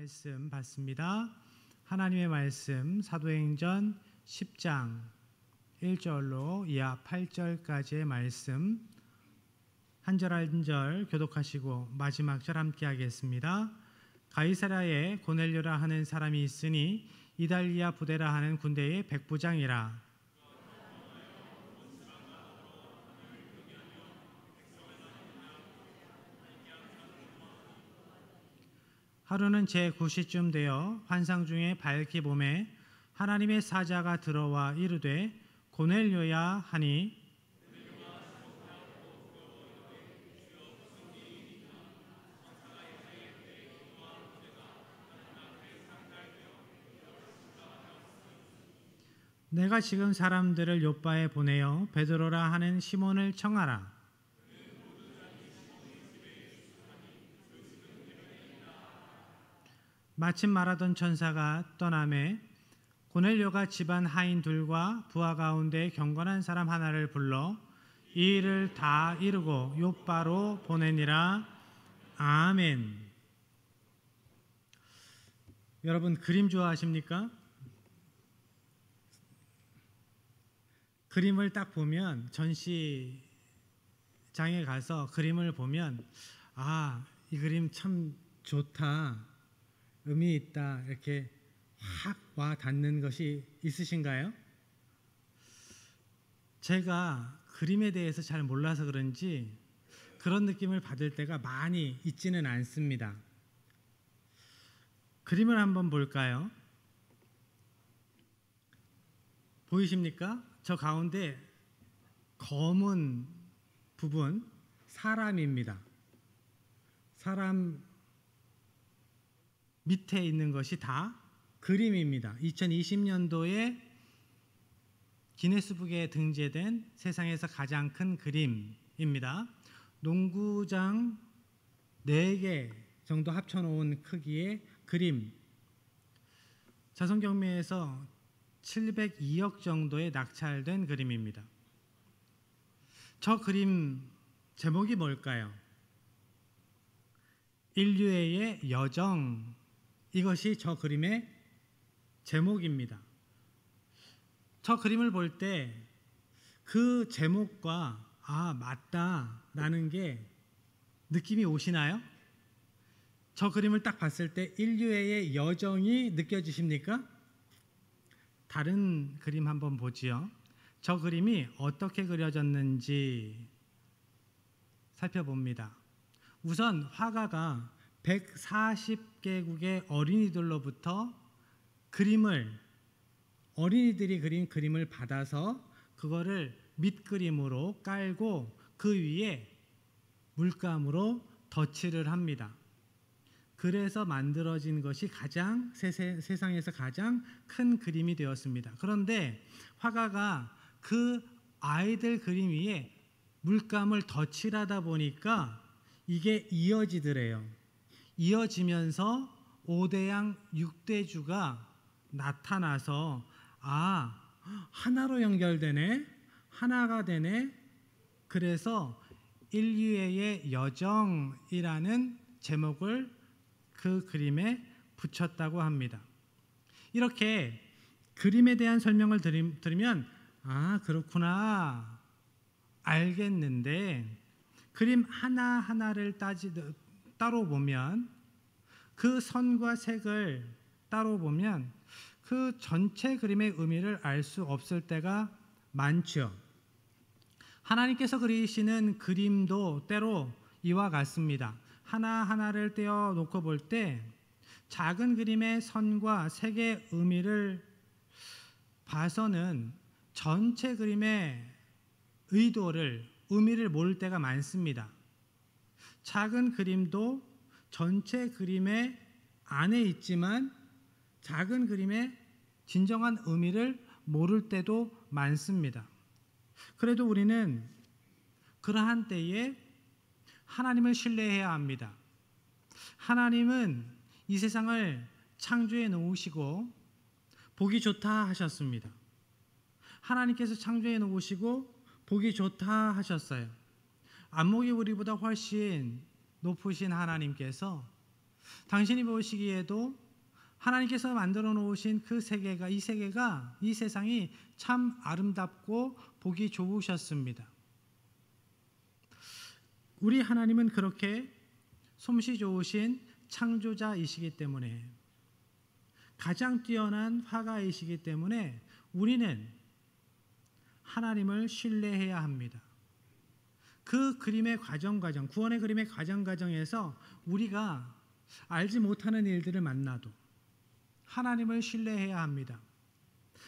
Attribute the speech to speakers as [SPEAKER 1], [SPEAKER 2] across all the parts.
[SPEAKER 1] 말씀 받습니다. 하나님의 말씀 사도행전 10장 1절로 이하 8절까지의 말씀 한 절 한 절 교독하시고 마지막 절 함께 하겠습니다. 가이사랴에 고넬료라 하는 사람이 있으니 이달리아 부대라 하는 군대의 백부장이라. 하루는 제9시쯤 되어 환상 중에 밝기 봄에 하나님의 사자가 들어와 이르되 고넬료야 하니 내가 지금 사람들을 요빠에 보내어 베드로라 하는 시몬을 청하라. 마침 말하던 천사가 떠나매 고넬료가 집안 하인 둘과 부하 가운데 경건한 사람 하나를 불러 이 일을 다 이루고 요빠로 보내니라. 아멘. 여러분 그림 좋아하십니까? 그림을 딱 보면 전시장에 가서 그림을 보면 이 그림 참 좋다, 의미 있다 이렇게 확 와 닿는 것이 있으신가요? 제가 그림에 대해서 잘 몰라서 그런지 그런 느낌을 받을 때가 많이 있지는 않습니다. 그림을 한번 볼까요? 보이십니까? 저 가운데 검은 부분 사람입니다. 사람 밑에 있는 것이 다 그림입니다. 2020년도에 기네스북에 등재된 세상에서 가장 큰 그림입니다. 농구장 4개 정도 합쳐놓은 크기의 그림. 자선경매에서 702억 정도에 낙찰된 그림입니다. 저 그림 제목이 뭘까요? 인류애의 여정. 이것이 저 그림의 제목입니다. 저 그림을 볼 때 그 제목과 맞다라는 게 느낌이 오시나요? 저 그림을 딱 봤을 때 인류애의 여정이 느껴지십니까? 다른 그림 한번 보지요. 저 그림이 어떻게 그려졌는지 살펴봅니다. 우선 화가가 140개국의 어린이들로부터 어린이들이 그린 그림을 받아서 그거를 밑그림으로 깔고 그 위에 물감으로 덧칠을 합니다. 그래서 만들어진 것이 세상에서 가장 큰 그림이 되었습니다. 그런데 화가가 그 아이들 그림 위에 물감을 덧칠하다 보니까 이게 이어지더래요. 이어지면서 5대양 6대주가 나타나서 하나로 연결되네, 하나가 되네. 그래서 인류애의 여정이라는 제목을 그 그림에 붙였다고 합니다. 이렇게 그림에 대한 설명을 들으면 그렇구나 알겠는데, 그림 하나하나를 따로 보면, 그 선과 색을 따로 보면 그 전체 그림의 의미를 알 수 없을 때가 많죠. 하나님께서 그리시는 그림도 때로 이와 같습니다. 하나하나를 떼어 놓고 볼 때 작은 그림의 선과 색의 의미를 봐서는 전체 그림의 의미를 모를 때가 많습니다. 작은 그림도 전체 그림의 안에 있지만 작은 그림의 진정한 의미를 모를 때도 많습니다. 그래도 우리는 그러한 때에 하나님을 신뢰해야 합니다. 하나님은 이 세상을 창조해 놓으시고 보기 좋다 하셨습니다. 하나님께서 창조해 놓으시고 보기 좋다 하셨어요. 안목이 우리보다 훨씬 높으신 하나님께서 당신이 보시기에도 하나님께서 만들어 놓으신 그 세계가, 이 세상이 참 아름답고 보기 좋으셨습니다. 우리 하나님은 그렇게 솜씨 좋으신 창조자이시기 때문에, 가장 뛰어난 화가이시기 때문에 우리는 하나님을 신뢰해야 합니다. 그 그림의 과정, 구원의 그림의 과정에서 우리가 알지 못하는 일들을 만나도 하나님을 신뢰해야 합니다.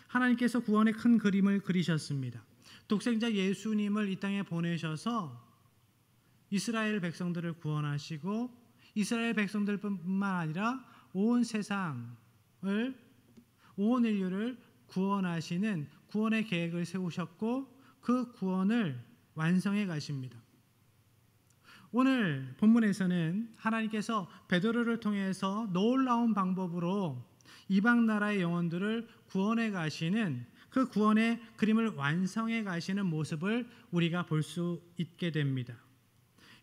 [SPEAKER 1] 하나님께서 구원의 큰 그림을 그리셨습니다. 독생자 예수님을 이 땅에 보내셔서 이스라엘 백성들을 구원하시고, 이스라엘 백성들뿐만 아니라 온 세상을, 온 인류를 구원하시는 구원의 계획을 세우셨고, 그 구원을 완성해 가십니다. 오늘 본문에서는 하나님께서 베드로를 통해서 놀라운 방법으로 이방 나라의 영혼들을 구원해 가시는, 그 구원의 그림을 완성해 가시는 모습을 우리가 볼 수 있게 됩니다.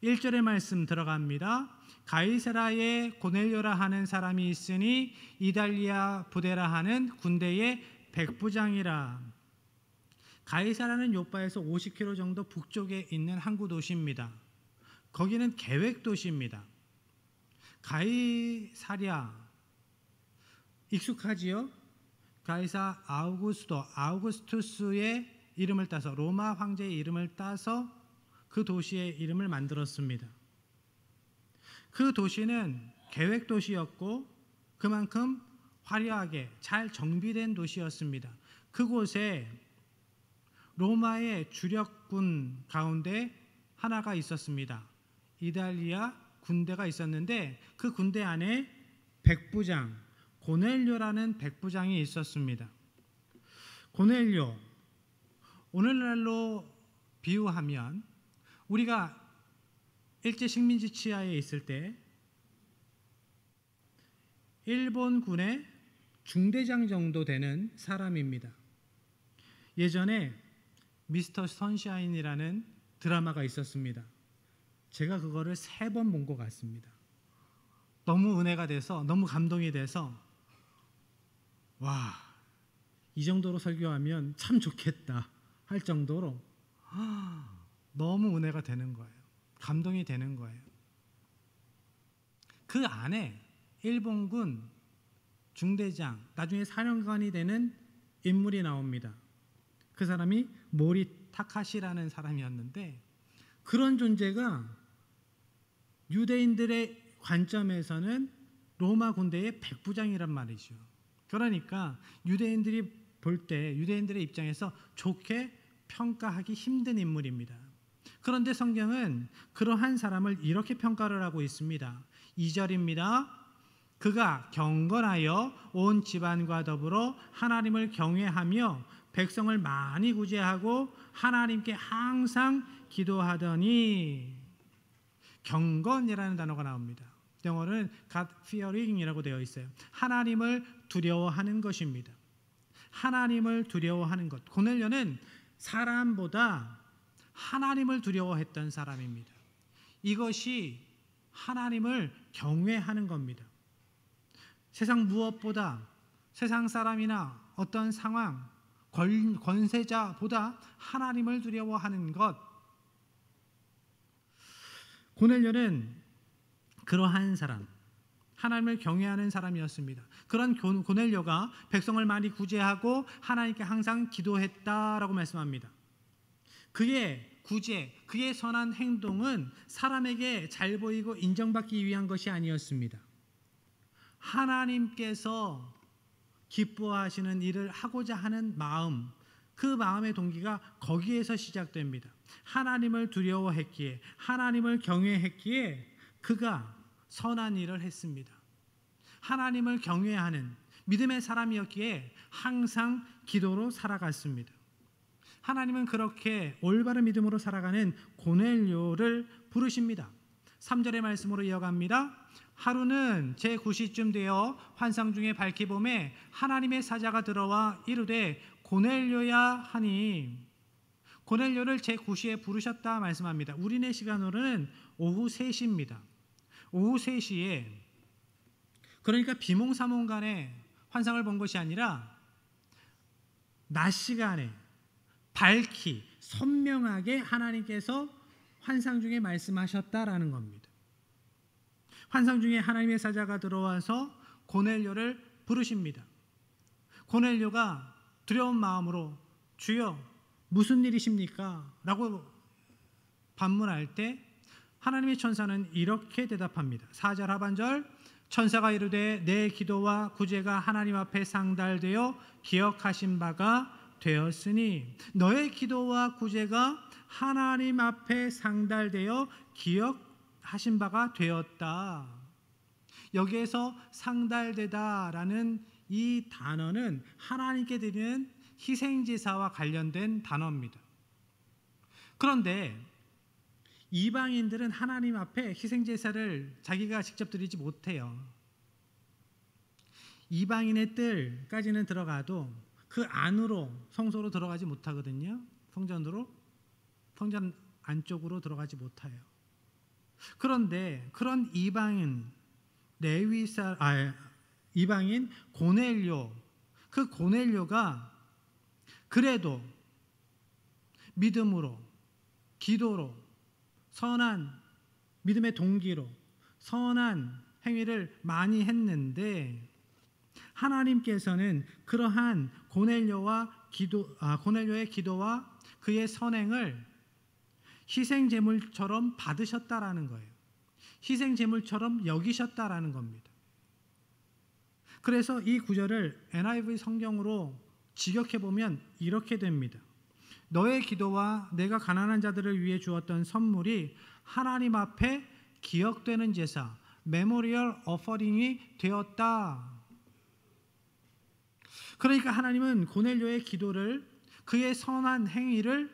[SPEAKER 1] 1절의 말씀 들어갑니다. 가이사라에 고넬료라 하는 사람이 있으니 이달리아 부대라 하는 군대의 백부장이라. 가이사라는 요빠에서 50km 정도 북쪽에 있는 항구 도시입니다. 거기는 계획 도시입니다. 가이사랴 익숙하지요? 가이사 아우구스투스의 이름을 따서, 로마 황제의 이름을 따서 그 도시의 이름을 만들었습니다. 그 도시는 계획 도시였고 그만큼 화려하게 잘 정비된 도시였습니다. 그곳에 로마의 주력군 가운데 하나가 있었습니다. 이달리아 군대가 있었는데 그 군대 안에 백부장, 고넬료라는 백부장이 있었습니다. 고넬료, 오늘날로 비유하면 우리가 일제 식민지 치하에 있을 때 일본군의 중대장 정도 되는 사람입니다. 예전에 미스터 선샤인이라는 드라마가 있었습니다. 제가 그거를 3번 본 것 같습니다. 너무 은혜가 돼서, 너무 감동이 돼서, 와, 이 정도로 설교하면 참 좋겠다 할 정도로 너무 은혜가 되는 거예요. 감동이 되는 거예요. 그 안에 일본군 중대장, 나중에 사령관이 되는 인물이 나옵니다. 그 사람이 모리 타카시라는 사람이었는데, 그런 존재가 유대인들의 관점에서는 로마 군대의 백부장이란 말이죠. 그러니까 유대인들이 볼 때, 유대인들의 입장에서 좋게 평가하기 힘든 인물입니다. 그런데 성경은 그러한 사람을 이렇게 평가를 하고 있습니다. 2절입니다. 그가 경건하여 온 집안과 더불어 하나님을 경외하며 백성을 많이 구제하고 하나님께 항상 기도하더니. 경건이라는 단어가 나옵니다. 영어로는 God fearing이라고 되어 있어요. 하나님을 두려워하는 것입니다. 하나님을 두려워하는 것. 고넬료는 사람보다 하나님을 두려워했던 사람입니다. 이것이 하나님을 경외하는 겁니다. 세상 무엇보다, 세상 사람이나 어떤 상황, 권세자보다 하나님을 두려워하는 것. 고넬료는 그러한 사람, 하나님을 경외하는 사람이었습니다. 그런 고넬료가 백성을 많이 구제하고 하나님께 항상 기도했다라고 말씀합니다. 그의 구제, 그의 선한 행동은 사람에게 잘 보이고 인정받기 위한 것이 아니었습니다. 하나님께서 기뻐하시는 일을 하고자 하는 마음, 그 마음의 동기가 거기에서 시작됩니다. 하나님을 두려워했기에, 하나님을 경외했기에 그가 선한 일을 했습니다. 하나님을 경외하는 믿음의 사람이었기에 항상 기도로 살아갔습니다. 하나님은 그렇게 올바른 믿음으로 살아가는 고넬료를 부르십니다. 3절의 말씀으로 이어갑니다. 하루는 제9시쯤 되어 환상 중에 밝히 봄에 하나님의 사자가 들어와 이르되 고넬료야 하니. 고넬료를 제9시에 부르셨다 말씀합니다. 우리네 시간으로는 오후 3시입니다. 오후 3시에 그러니까 비몽사몽간에 환상을 본 것이 아니라 낮 시간에 밝히 선명하게 하나님께서 환상 중에 말씀하셨다라는 겁니다. 환상 중에 하나님의 사자가 들어와서 고넬료를 부르십니다. 고넬료가 두려운 마음으로 주여 무슨 일이십니까? 라고 반문할 때 하나님의 천사는 이렇게 대답합니다. 4절 하반절, 천사가 이르되 내 기도와 구제가 하나님 앞에 상달되어 기억하신 바가 되었으니, 너의 기도와 구제가 하나님 앞에 상달되어 기억하신 바가 되었다. 여기에서 상달되다라는 이 단어는 하나님께 드리는 희생제사와 관련된 단어입니다. 그런데 이방인들은 하나님 앞에 희생제사를 자기가 직접 드리지 못해요. 이방인의 뜰까지는 들어가도 그 안으로 성소로 들어가지 못하거든요. 성전 안쪽으로 들어가지 못해요. 그런데 그런 이방인 고넬료, 그 고넬료가 그래도 믿음으로, 기도로, 선한 믿음의 동기로 선한 행위를 많이 했는데, 하나님께서는 그러한 고넬료의 기도와 그의 선행을 희생제물처럼 받으셨다라는 거예요. 희생제물처럼 여기셨다라는 겁니다. 그래서 이 구절을 NIV 성경으로 직역해 보면 이렇게 됩니다. 너의 기도와 내가 가난한 자들을 위해 주었던 선물이 하나님 앞에 기억되는 제사, 메모리얼 어퍼링이 되었다. 그러니까 하나님은 고넬료의 기도를, 그의 선한 행위를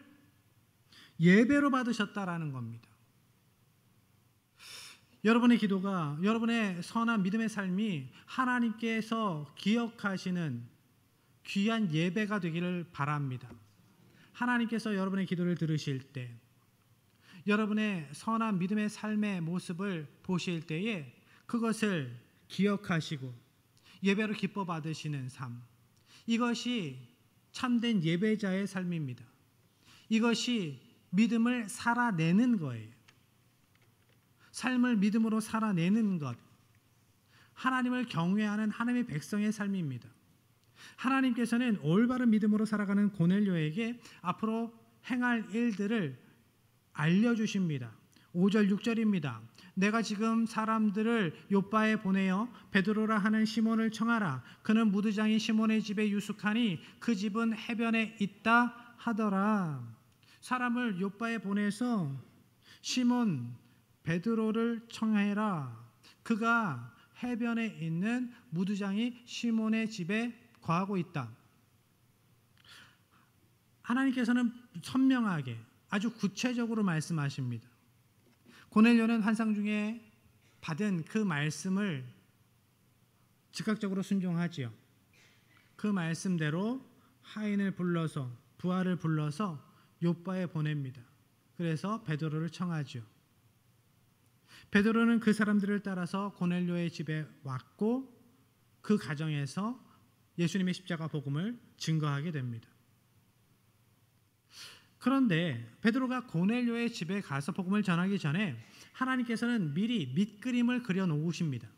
[SPEAKER 1] 예배로 받으셨다라는 겁니다. 여러분의 기도가, 여러분의 선한 믿음의 삶이 하나님께서 기억하시는 귀한 예배가 되기를 바랍니다. 하나님께서 여러분의 기도를 들으실 때, 여러분의 선한 믿음의 삶의 모습을 보실 때에 그것을 기억하시고 예배로 기뻐 받으시는 삶, 이것이 참된 예배자의 삶입니다. 이것이 믿음을 살아내는 거예요. 삶을 믿음으로 살아내는 것, 하나님을 경외하는 하나님의 백성의 삶입니다. 하나님께서는 올바른 믿음으로 살아가는 고넬료에게 앞으로 행할 일들을 알려주십니다. 5절 6절입니다. 내가 지금 사람들을 요빠에 보내어 베드로라 하는 시몬을 청하라. 그는 무드장이 시몬의 집에 유숙하니 그 집은 해변에 있다 하더라. 사람을 요빠에 보내서 시몬 베드로를 청해라. 그가 해변에 있는 무드장이 시몬의 집에 거하고 있다. 하나님께서는 선명하게 아주 구체적으로 말씀하십니다. 고넬료는 환상 중에 받은 그 말씀을 즉각적으로 순종하지요. 그 말씀대로 하인을 불러서, 부하를 불러서 요빠에 보냅니다. 그래서 베드로를 청하지요. 베드로는 그 사람들을 따라서 고넬료의 집에 왔고 그 가정에서 예수님의 십자가 복음을 증거하게 됩니다. 그런데 베드로가 고넬료의 집에 가서 복음을 전하기 전에 하나님께서는 미리 밑그림을 그려 놓으십니다.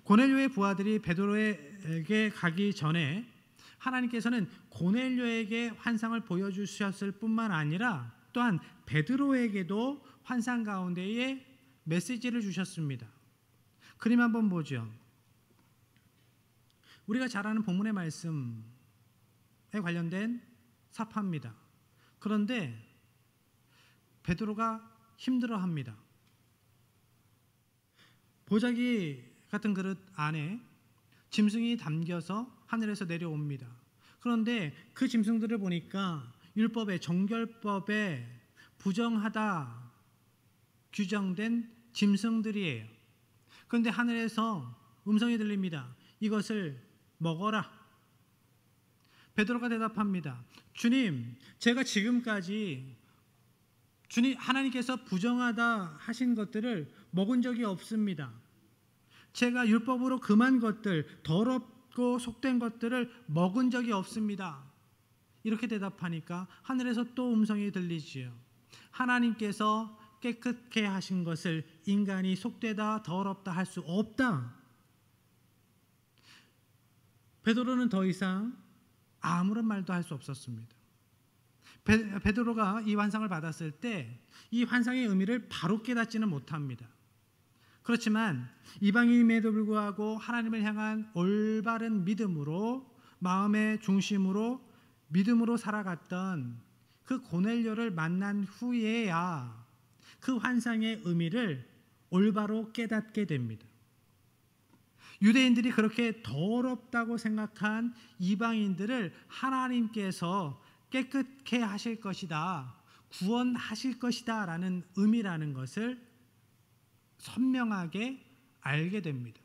[SPEAKER 1] 고넬료의 부하들이 베드로에게 가기 전에 하나님께서는 고넬료에게 환상을 보여주셨을 뿐만 아니라 또한 베드로에게도 환상 가운데에 메시지를 주셨습니다. 그림 한번 보죠. 우리가 잘 아는 본문의 말씀에 관련된 사파입니다. 그런데 베드로가 힘들어합니다. 보자기 같은 그릇 안에 짐승이 담겨서 하늘에서 내려옵니다. 그런데 그 짐승들을 보니까 율법에, 정결법에 부정하다 규정된 짐승들이에요. 그런데 하늘에서 음성이 들립니다. 이것을 먹어라. 베드로가 대답합니다. 주님, 제가 지금까지 하나님께서 부정하다 하신 것들을 먹은 적이 없습니다. 제가 율법으로 금한 것들, 더럽고 속된 것들을 먹은 적이 없습니다. 이렇게 대답하니까 하늘에서 또 음성이 들리지요. 하나님께서 깨끗게 하신 것을 인간이 속되다 더럽다 할 수 없다. 베드로는 더 이상 아무런 말도 할 수 없었습니다. 베드로가 이 환상을 받았을 때 이 환상의 의미를 바로 깨닫지는 못합니다. 그렇지만 이방인임에도 불구하고 하나님을 향한 올바른 믿음으로, 마음의 중심으로 믿음으로 살아갔던 그 고넬료를 만난 후에야 그 환상의 의미를 올바로 깨닫게 됩니다. 유대인들이 그렇게 더럽다고 생각한 이방인들을 하나님께서 깨끗게 하실 것이다, 구원하실 것이다 라는 의미라는 것을 선명하게 알게 됩니다.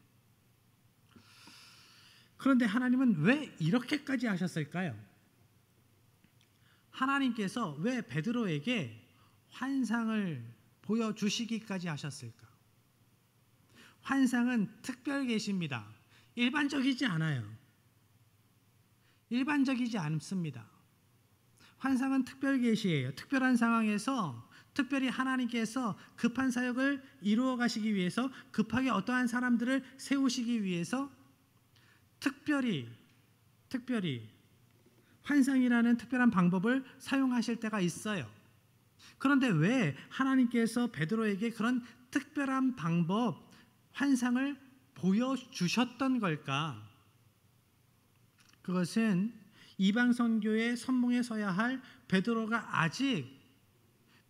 [SPEAKER 1] 그런데 하나님은 왜 이렇게까지 하셨을까요? 하나님께서 왜 베드로에게 환상을 보여주시기까지 하셨을까? 환상은 특별 계시입니다. 일반적이지 않아요. 일반적이지 않습니다. 환상은 특별 계시예요. 특별한 상황에서 특별히 하나님께서 급한 사역을 이루어 가시기 위해서, 급하게 어떠한 사람들을 세우시기 위해서 특별히 환상이라는 특별한 방법을 사용하실 때가 있어요. 그런데 왜 하나님께서 베드로에게 그런 특별한 방법, 환상을 보여주셨던 걸까? 그것은 이방 선교의 선봉에 서야 할 베드로가 아직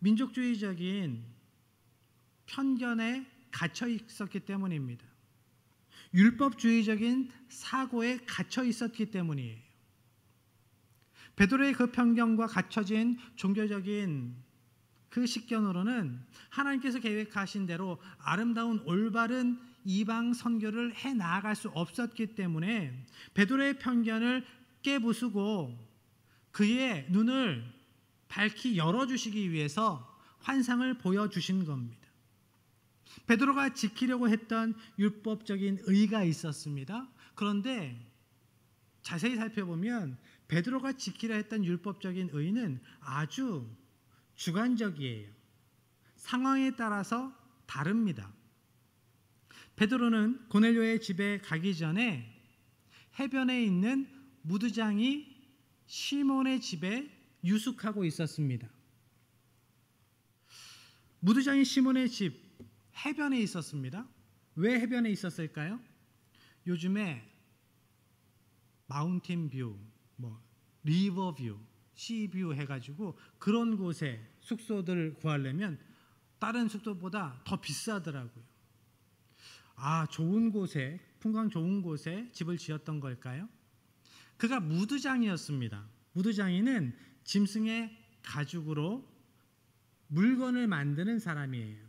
[SPEAKER 1] 민족주의적인 편견에 갇혀 있었기 때문입니다. 율법주의적인 사고에 갇혀 있었기 때문이에요. 베드로의 그 편견과 갇혀진 종교적인 그 식견으로는 하나님께서 계획하신 대로 아름다운 올바른 이방 선교를 해 나아갈 수 없었기 때문에 베드로의 편견을 깨부수고 그의 눈을 밝히 열어주시기 위해서 환상을 보여주신 겁니다. 베드로가 지키려고 했던 율법적인 의가 있었습니다. 그런데 자세히 살펴보면 베드로가 지키려 했던 율법적인 의는 아주 주관적이에요. 상황에 따라서 다릅니다. 베드로는 고넬료의 집에 가기 전에 해변에 있는 무드장이 시몬의 집에 유숙하고 있었습니다. 무드장이 시몬의 집 해변에 있었습니다. 왜 해변에 있었을까요? 요즘에 마운틴 뷰, 리버 뷰, 시 뷰 해가지고 그런 곳에 숙소들을 구하려면 다른 숙소보다 더 비싸더라고요. 좋은 곳에, 풍광 좋은 곳에 집을 지었던 걸까요? 그가 무드장이었습니다. 무드장이는 짐승의 가죽으로 물건을 만드는 사람이에요.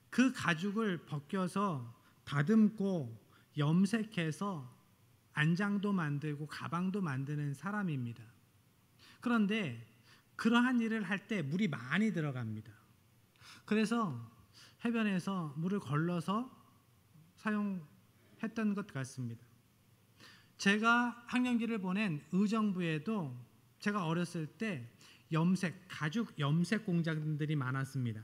[SPEAKER 1] 그 가죽을 벗겨서 다듬고 염색해서 안장도 만들고 가방도 만드는 사람입니다. 그런데 그러한 일을 할 때 물이 많이 들어갑니다. 그래서 해변에서 물을 걸러서 사용했던 것 같습니다. 제가 학년기를 보낸 의정부에도 제가 어렸을 때 가죽 염색 공장들이 많았습니다.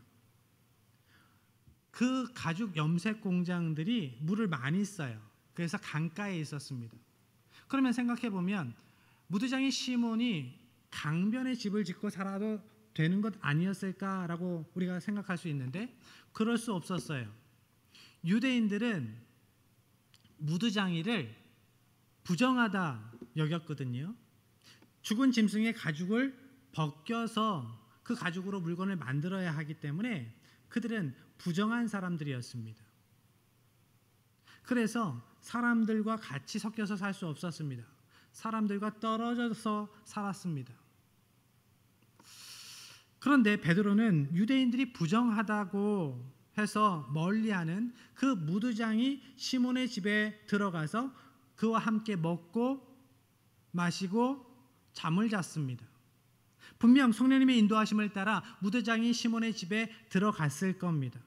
[SPEAKER 1] 그 가죽 염색 공장들이 물을 많이 써요. 그래서 강가에 있었습니다. 그러면 생각해 보면 무드장이 시몬이 강변에 집을 짓고 살아도 되는 것 아니었을까라고 우리가 생각할 수 있는데 그럴 수 없었어요. 유대인들은 무드장이를 부정하다 여겼거든요. 죽은 짐승의 가죽을 벗겨서 그 가죽으로 물건을 만들어야 하기 때문에 그들은 부정한 사람들이었습니다. 그래서 사람들과 같이 섞여서 살 수 없었습니다. 사람들과 떨어져서 살았습니다. 그런데 베드로는 유대인들이 부정하다고 해서 멀리하는 그 무드장이 시몬의 집에 들어가서 그와 함께 먹고 마시고 잠을 잤습니다. 분명 성령님의 인도하심을 따라 무드장이 시몬의 집에 들어갔을 겁니다.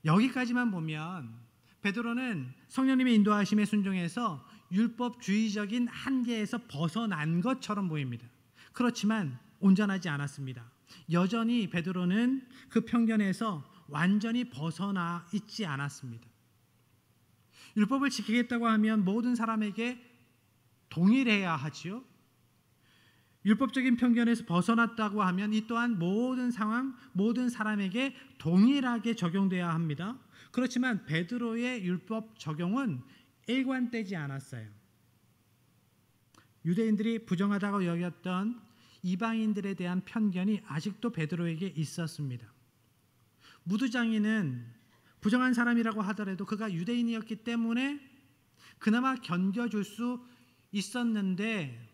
[SPEAKER 1] 여기까지만 보면 베드로는 성령님의 인도하심에 순종해서 율법주의적인 한계에서 벗어난 것처럼 보입니다. 그렇지만 온전하지 않았습니다. 여전히 베드로는 그 편견에서 완전히 벗어나 있지 않았습니다. 율법을 지키겠다고 하면 모든 사람에게 동일해야 하지요. 율법적인 편견에서 벗어났다고 하면 이 또한 모든 상황, 모든 사람에게 동일하게 적용돼야 합니다. 그렇지만 베드로의 율법 적용은 일관되지 않았어요. 유대인들이 부정하다고 여겼던 이방인들에 대한 편견이 아직도 베드로에게 있었습니다. 무두장이는 부정한 사람이라고 하더라도 그가 유대인이었기 때문에 그나마 견뎌줄 수 있었는데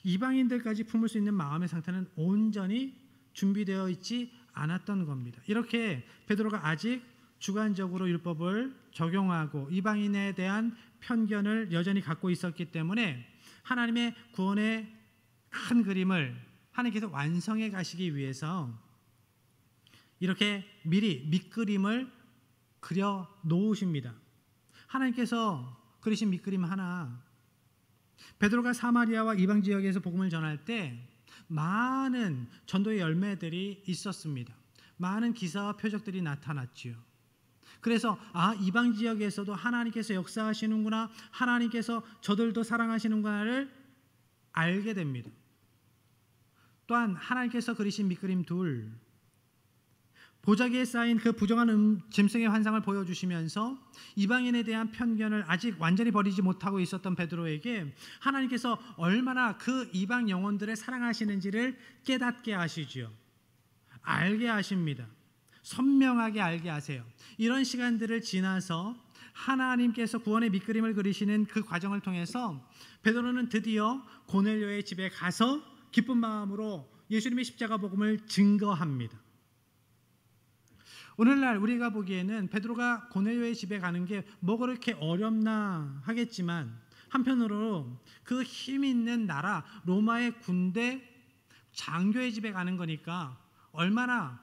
[SPEAKER 1] 이방인들까지 품을 수 있는 마음의 상태는 온전히 준비되어 있지 않았던 겁니다. 이렇게 베드로가 아직 주관적으로 율법을 적용하고 이방인에 대한 편견을 여전히 갖고 있었기 때문에 하나님의 구원의 큰 그림을 하나님께서 완성해 가시기 위해서 이렇게 미리 밑그림을 그려 놓으십니다. 하나님께서 그리신 밑그림 하나, 베드로가 사마리아와 이방 지역에서 복음을 전할 때 많은 전도의 열매들이 있었습니다. 많은 기사와 표적들이 나타났지요. 그래서 이방 지역에서도 하나님께서 역사하시는구나, 하나님께서 저들도 사랑하시는구나를 알게 됩니다. 또한 하나님께서 그리신 밑그림 둘, 보자기에 쌓인 그 부정한 짐승의 환상을 보여주시면서 이방인에 대한 편견을 아직 완전히 버리지 못하고 있었던 베드로에게 하나님께서 얼마나 그 이방 영혼들을 사랑하시는지를 깨닫게 하시지요. 알게 하십니다. 선명하게 알게 하세요. 이런 시간들을 지나서 하나님께서 구원의 밑그림을 그리시는 그 과정을 통해서 베드로는 드디어 고넬료의 집에 가서 기쁜 마음으로 예수님의 십자가 복음을 증거합니다. 오늘날 우리가 보기에는 베드로가 고넬료의 집에 가는 게 뭐 그렇게 어렵나 하겠지만 한편으로 그 힘 있는 나라 로마의 군대 장교의 집에 가는 거니까 얼마나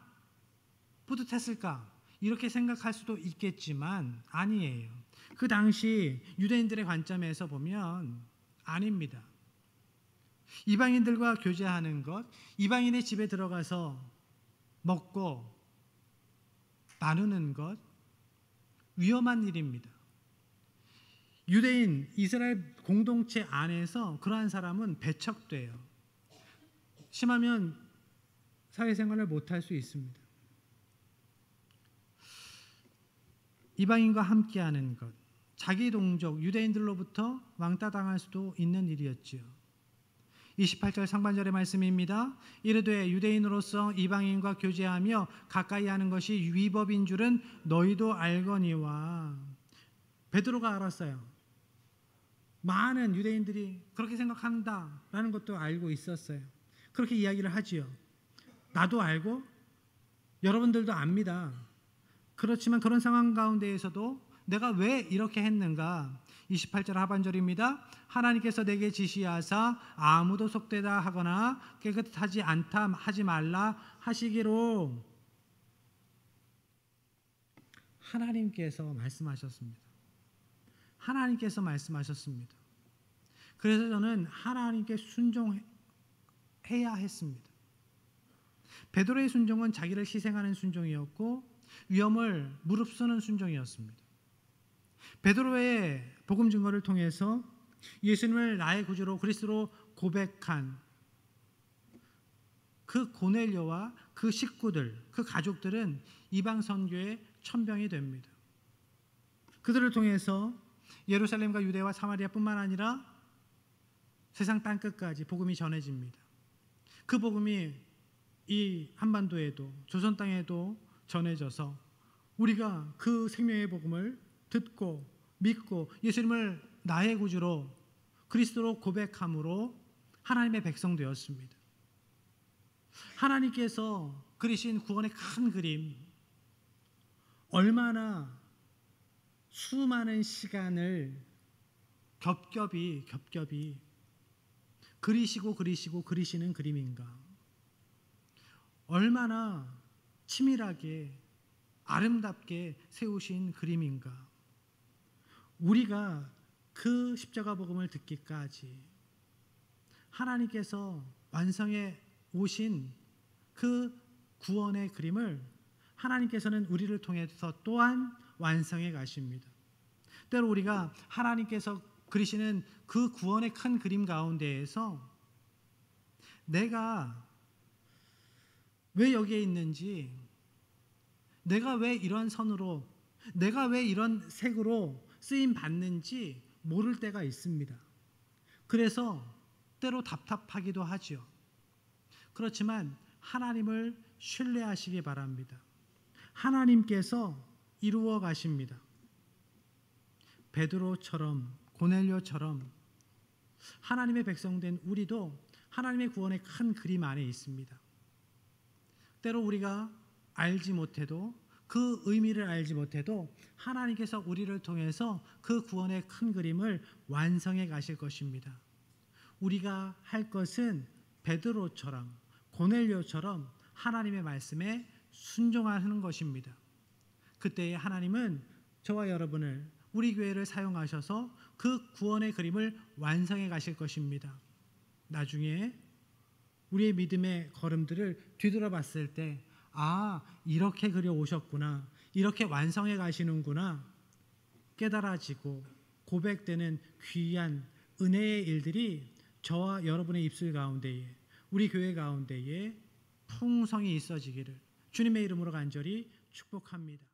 [SPEAKER 1] 뿌듯했을까 이렇게 생각할 수도 있겠지만 아니에요. 그 당시 유대인들의 관점에서 보면 아닙니다. 이방인들과 교제하는 것, 이방인의 집에 들어가서 먹고 나누는 것 위험한 일입니다. 유대인 이스라엘 공동체 안에서 그러한 사람은 배척돼요. 심하면 사회생활을 못할 수 있습니다. 이방인과 함께하는 것, 자기 동족 유대인들로부터 왕따당할 수도 있는 일이었지요. 28절 상반절의 말씀입니다. 이르되 유대인으로서 이방인과 교제하며 가까이 하는 것이 위법인 줄은 너희도 알거니와. 베드로가 알았어요. 많은 유대인들이 그렇게 생각한다라는 것도 알고 있었어요. 그렇게 이야기를 하지요. 나도 알고 여러분들도 압니다. 그렇지만 그런 상황 가운데에서도 내가 왜 이렇게 했는가? 28절 하반절입니다. 하나님께서 내게 지시하사 아무도 속되다 하거나 깨끗하지 않다 하지 말라 하시기로 하나님께서 말씀하셨습니다. 하나님께서 말씀하셨습니다. 그래서 저는 하나님께 순종해야 했습니다. 베드로의 순종은 자기를 희생하는 순종이었고 위험을 무릅쓰는 순종이었습니다. 베드로의 복음 증거를 통해서 예수님을 나의 구주로 그리스도로 고백한 그 고넬료와 그 식구들, 그 가족들은 이방 선교의 천병이 됩니다. 그들을 통해서 예루살렘과 유대와 사마리아뿐만 아니라 세상 땅끝까지 복음이 전해집니다. 그 복음이 이 한반도에도 조선 땅에도 전해져서 우리가 그 생명의 복음을 듣고 믿고 예수님을 나의 구주로 그리스도로 고백함으로 하나님의 백성 되었습니다. 하나님께서 그리신 구원의 큰 그림, 얼마나 수많은 시간을 겹겹이 그리시는 그림인가. 얼마나 치밀하게 아름답게 세우신 그림인가? 우리가 그 십자가 복음을 듣기까지 하나님께서 완성해 오신 그 구원의 그림을 하나님께서는 우리를 통해서 또한 완성해 가십니다. 때로 우리가 하나님께서 그리시는 그 구원의 큰 그림 가운데에서 내가 왜 여기에 있는지, 내가 왜 이런 선으로, 내가 왜 이런 색으로 쓰임 받는지 모를 때가 있습니다. 그래서 때로 답답하기도 하죠. 그렇지만 하나님을 신뢰하시기 바랍니다. 하나님께서 이루어 가십니다. 베드로처럼, 고넬료처럼 하나님의 백성된 우리도 하나님의 구원의 큰 그림 안에 있습니다. 때로 우리가 알지 못해도, 그 의미를 알지 못해도 하나님께서 우리를 통해서 그 구원의 큰 그림을 완성해 가실 것입니다. 우리가 할 것은 베드로처럼, 고넬료처럼 하나님의 말씀에 순종하는 것입니다. 그때에 하나님은 저와 여러분을, 우리 교회를 사용하셔서 그 구원의 그림을 완성해 가실 것입니다. 나중에 우리의 믿음의 걸음들을 뒤돌아봤을 때, 아, 이렇게 그려 오셨구나, 이렇게 완성해 가시는구나 깨달아지고 고백되는 귀한 은혜의 일들이 저와 여러분의 입술 가운데에, 우리 교회 가운데에 풍성히 있어지기를 주님의 이름으로 간절히 축복합니다.